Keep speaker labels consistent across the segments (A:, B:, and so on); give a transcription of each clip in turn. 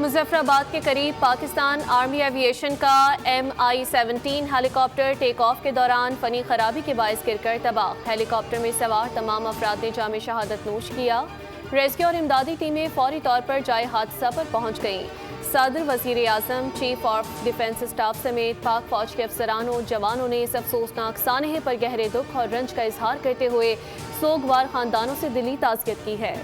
A: मुजफ्फराबाद के करीब Pakistan army aviation का MI-17 हेलीकॉप्टर टेक ऑफ के दौरान फनी खराबी के बायस गिरकर तबाह। हेलीकॉप्टर में सवार तमाम अफराद ने जाम शहादत नोश किया। रेस्क्यू और इमदादी टीमें फौरी तौर पर जाए हादसा पर पहुंच गईं। सदर, वजीर आजम, चीफ ऑफ डिफेंस स्टाफ समेत पाक फौज के अफसरान और जवानों ने इस अफसोसनाक सानहे पर गहरे दुख और रंज का इजहार करते हुए सोगवार खानदानों से दिली ताज़ियत की है।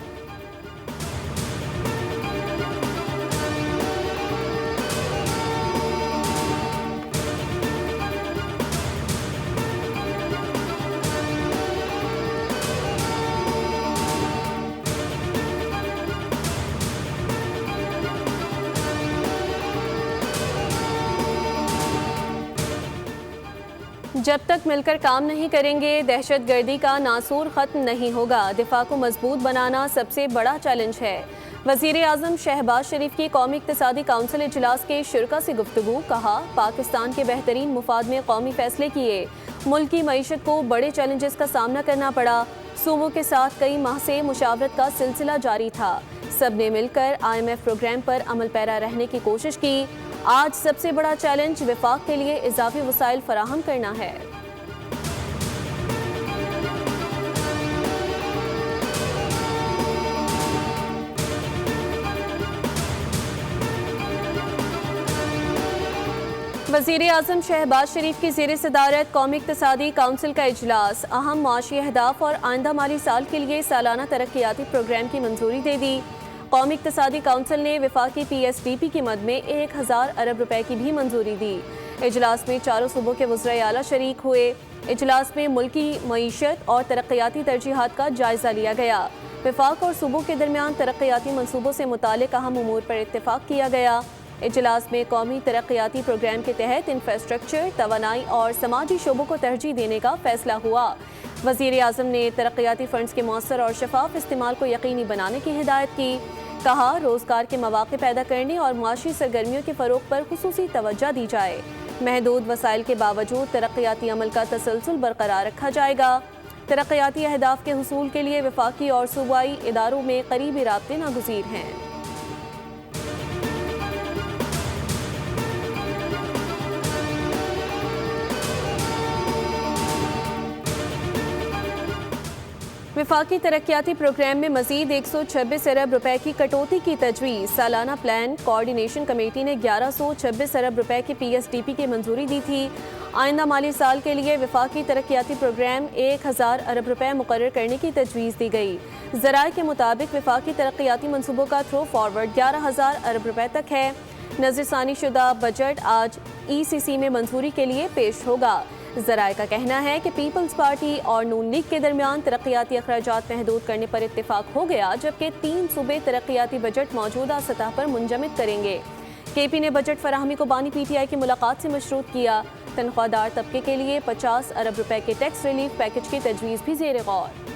A: जब तक मिलकर काम नहीं करेंगे, दहशतगर्दी का नासूर खत्म नहीं होगा। दिफा को मजबूत बनाना सबसे बड़ा चैलेंज है। वजीर आजम शहबाज शरीफ की कौमी इक्तिसादी काउंसिल इजलास के शुरका से गुफ्तगू। कहा, पाकिस्तान के बेहतरीन मुफाद में कौमी फैसले किए। मुल्क की मईशत को बड़े चैलेंजेस का सामना करना पड़ा। सूबों के साथ कई माह से मुशावरत का सिलसिला जारी था। सबने मिलकर IMF प्रोग्राम पर अमल पैरा रहने की कोशिश की। आज सबसे बड़ा चैलेंज विफाक के लिए इजाफी वसाइल फराहम करना है। वजीर आजम शहबाज शरीफ की ज़ेर सदारत कौमी इक्तिसादी काउंसिल का इजलास। अहम मुआशी अहदाफ और आइंदा माली साल के लिए सालाना तरक्याती प्रोग्राम की मंजूरी दे दी। कौमी इक्तिसादी काउंसिल ने वफाकी PSDP की मद में 1000 अरब रुपए की भी मंजूरी दी। इजलास में चारों सूबों के वज़राए आला शरीक हुए। इजलास में मुल्की मईशत और तरक्याती तरजीहात का जायजा लिया गया। वफाक और सूबों के दरमियान तरक्याती मनसूबों से मुतालिक अहम उमूर पर इत्तेफाक किया गया। इजलास में कौमी तरक्याती प्रोग्राम के तहत इंफ्रास्ट्रक्चर, तवानाई और समाजी शोबों को तरजीह देने का फैसला हुआ। वज़ीर आज़म ने तरक्याती फंड्स के मौसर और शफाफ इस्तेमाल को यकीनी बनाने की हिदायत की। कहा, रोज़गार के मौक़े पैदा करने और मुआशी सरगर्मियों के फ़रोग़ पर खुसूसी तवज्जो दी जाए। महदूद वसाइल के बावजूद तरक्याती अमल का तसलसल बरकरार रखा जाएगा। तरक्याती अहदाफ के हुसूल के लिए वफाकी और सूबाई इदारों में करीबी राब्ते नागुज़ीर हैं। वफाकी तरक्याती प्रोग्राम में मजीद 126 अरब रुपए की कटौती की तजवीज़। सालाना प्लान कोऑर्डिनेशन कमेटी ने 1126 अरब रुपए की PSDP की मंजूरी दी थी। आइंदा माली साल के लिए वफाकी तरक्याती प्रोग्राम 1000 अरब रुपए मुकर्रर करने की तजवीज़ दी गई। ज़राए के मुताबिक वफाकी तरक्याती मनसूबों का थ्रो फॉरवर्ड 11,000 अरब रुपए तक है। नज़रसानी शुदा बजट आज ECC में मंजूरी के लिए पेश होगा। ज़राए का कहना है कि पीपल्स पार्टी और नून लीग के दरमियान तरक्याती अखराजात महदूद करने पर इत्तेफाक हो गया, जबकि 3 सूबे तरक्याती बजट मौजूदा सतह पर मुंजमद करेंगे। KP ने बजट फराहमी को बानी PTI की मुलाकात से मशरूत किया। तनख्वाहदार तबके के लिए 50 अरब रुपए के टैक्स रिलीफ पैकेज की तजवीज़ भी ज़ेर गौर।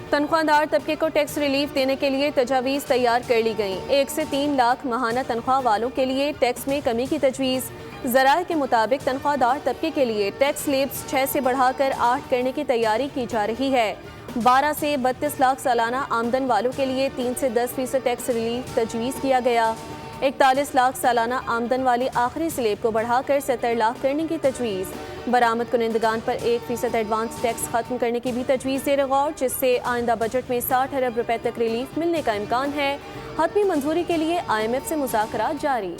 A: तनख्वाहदार तबके को टैक्स रिलीफ देने के लिए तजावीज़ तैयार कर ली गई। 1 से 3 लाख माहाना तनख्वाह वालों के लिए टैक्स में कमी की तजवीज़। ज़राए के मुताबिक तनख्वाहदार तबके के लिए टैक्स स्लैब्स 6 से बढ़ाकर 8 करने की तैयारी की जा रही है। 12 से 32 लाख सालाना आमदन वालों के लिए 3 से 10% टैक्स रिलीफ तजवीज़ किया गया। 41 लाख सालाना आमदन वाली आखिरी स्लैब को बढ़ाकर 70 लाख करने की तजवीज़। बरामद कुनिंदगान पर 1% एडवांस टैक्स खत्म करने की भी तजवीज़ ज़ेर गौर, जिससे आइंदा बजट में 60 अरब रुपए तक रिलीफ मिलने का इम्कान है। हतमी मंजूरी के लिए IMF से मुज़ाकरात जारी।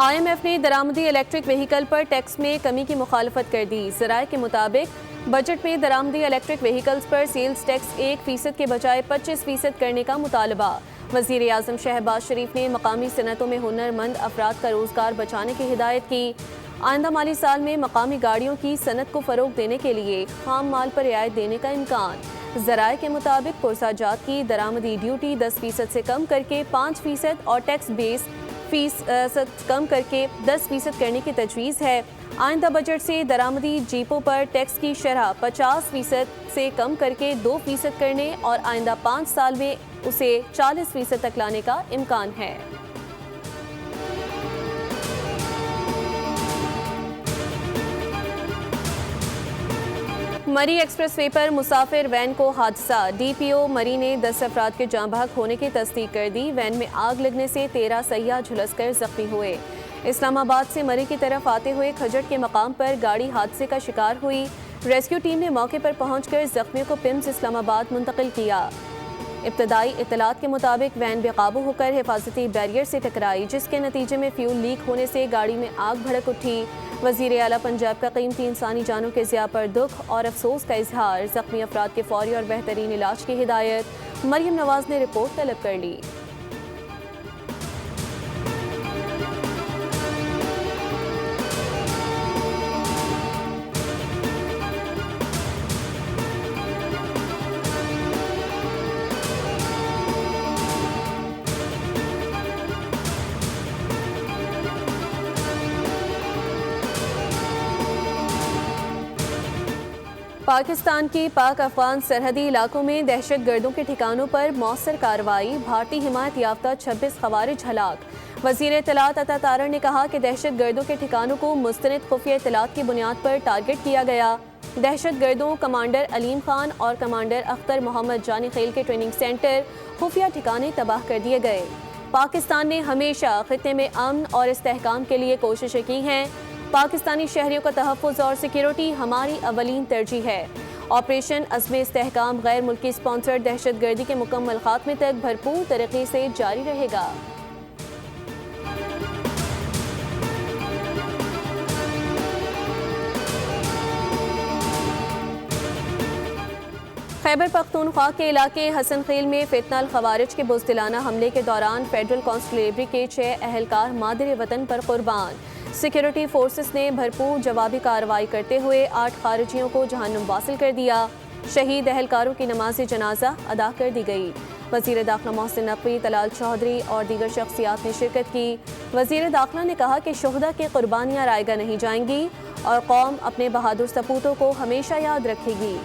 A: IMF ने दरामदी इलेक्ट्रिक व्हीकल पर टैक्स में कमी की मुखालफत कर दी। ज़राए के मुताबिक बजट में दरामदी इलेक्ट्रिक व्हीकल्स पर सेल्स टैक्स 1% के बजाय 25% करने का मुतालबा। वज़ीर आज़म शहबाज शरीफ ने मकामी सनतों में हुनरमंद अफराद का रोज़गार बचाने की हिदायत की। आइंदा माली साल में मकामी गाड़ियों की सनत को फ़रोग देने के लिए खाम माल पर रियायत देने का इम्कान। ज़राए के मुताबिक पुरसाजात की दरामदी ड्यूटी 10% से कम करके 5% और टैक्स बेस फीसद कम करके 10% करने की तजवीज़ है। आइंदा बजट से दरामदी जीपों पर टैक्स की शरह 50% से कम करके 2% करने और आइंदा 5 साल में उसे 40% तक लाने का इम्कान है। मरी एक्सप्रेसवे पर मुसाफिर वैन को हादसा। डीपीओ मरी ने 10 अफराद के जाँ बहक होने की तस्दीक कर दी। वैन में आग लगने से 13 सयाह झुलसकर जख्मी हुए। इस्लामाबाद से मरी की तरफ आते हुए खजट के मकाम पर गाड़ी हादसे का शिकार हुई। रेस्क्यू टीम ने मौके पर पहुंचकर जख्मियों को पिम्स इस्लामाबाद मुंतकिल किया। इब्तदाई इत्तलात के मुताबिक वैन बेकाबू होकर हिफाजती बैरियर से टकराई, जिसके नतीजे में फ्यूल लीक होने से गाड़ी में आग भड़क उठी। वज़ीर आला पंजाब का कीमती इंसानी जानों के ज़िया पर दुख और अफसोस का इजहार। ज़ख्मी अफराद के फौरी और बेहतरीन इलाज की हिदायत। मरियम नवाज ने रिपोर्ट तलब कर ली। पाकिस्तान की पाक अफगान सरहदी इलाकों में दहशत गर्दों के ठिकानों पर मौसर कार्रवाई। भारतीय हिमायत याफ्ता 26 खवारिज हलाक। वज़ीर इत्तलात अता तारड़ ने कहा कि दहशत गर्दों के ठिकानों को मुस्तनद खुफिया इत्तलात की बुनियाद पर टारगेट किया गया। दहशत गर्दों कमांडर अलीम खान और कमांडर अख्तर मोहम्मद जानी खेल के ट्रेनिंग सेंटर, खुफिया ठिकाने तबाह कर दिए गए। पाकिस्तान ने हमेशा खित्ते में अमन और इस्तेहकाम के लिए कोशिशें की हैं। पाकिस्तानी शहरियों का तहफ़्फ़ुज़ और सिक्योरिटी हमारी अवलीन तरजीह है। ऑपरेशन अज़्म इस्तेहकाम गैर मुल्की स्पॉन्सर्ड दहशत गर्दी के मुकम्मल खात्मे तक भरपूर तरीके से जारी रहेगा। खैबर पख्तूनख्वा के इलाके हसन खेल में फितनल खवारिज के बुज़दिलाना हमले के दौरान फेडरल कॉन्स्टेबलरी के 6 अहलकार मादरे वतन पर कुर्बान। सिक्योरिटी फोर्सेस ने भरपूर जवाबी कार्रवाई करते हुए 8 खारिजियों को जहन्नुम वासिल कर दिया। शहीद अहलकारों की नमाज जनाजा अदा कर दी गई। वज़ीर दाखिला मोहसिन नकवी, तलाल चौधरी और दीगर शख्सियात ने शिरकत की। वज़ीर दाखिला ने कहा कि शुहदा की कुर्बानियाँ रायगा नहीं जाएंगी और कौम अपने बहादुर सपूतों को हमेशा याद रखेगी।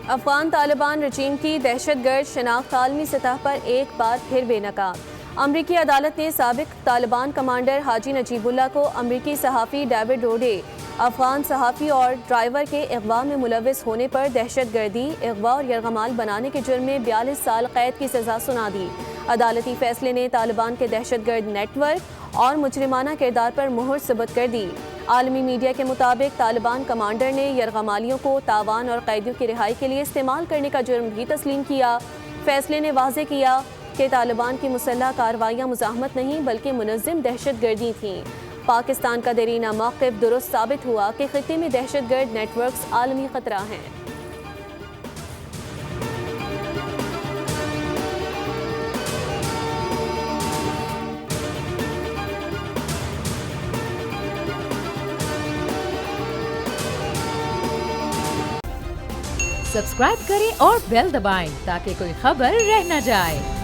A: अफगान तालिबान रजीम की दहशतगर्द शनाख्त आलमी सतह पर एक बार फिर बेनकाब। अमरीकी अदालत ने साबिक तालिबान कमांडर हाजी नजीबुल्लाह को अमरीकी सहाफ़ी डेविड रोडे अफगान सहाफ़ी और ड्राइवर के अगवा में मुलविस होने पर दहशतगर्दी, अगवा और यरगमाल बनाने के जुर्म में 42 साल कैद की सज़ा सुना दी। अदालती फैसले ने तालिबान के दहशतगर्द नेटवर्क और मुजरिमाना किरदार पर मुहर सबत कर दी। आलमी मीडिया के मुताबिक तालिबान कमांडर ने यरगमालियों को तावान और कैदियों की रिहाई के लिए इस्तेमाल करने का जुर्म भी तस्लीम किया। फैसले ने वाज़े किया कि तालिबान की मुसल्लह कार्रवाइयाँ मुज़ाहमत नहीं बल्कि मुनज़्ज़म दहशतगर्दी थीं। पाकिस्तान का देरीना मौक़िफ़ दुरुस्त साबित हुआ कि खित्ते में दहशतगर्द नेटवर्क्स आलमी ख़तरा हैं।
B: सब्सक्राइब करें और बेल दबाएं ताकि कोई खबर रह न जाए।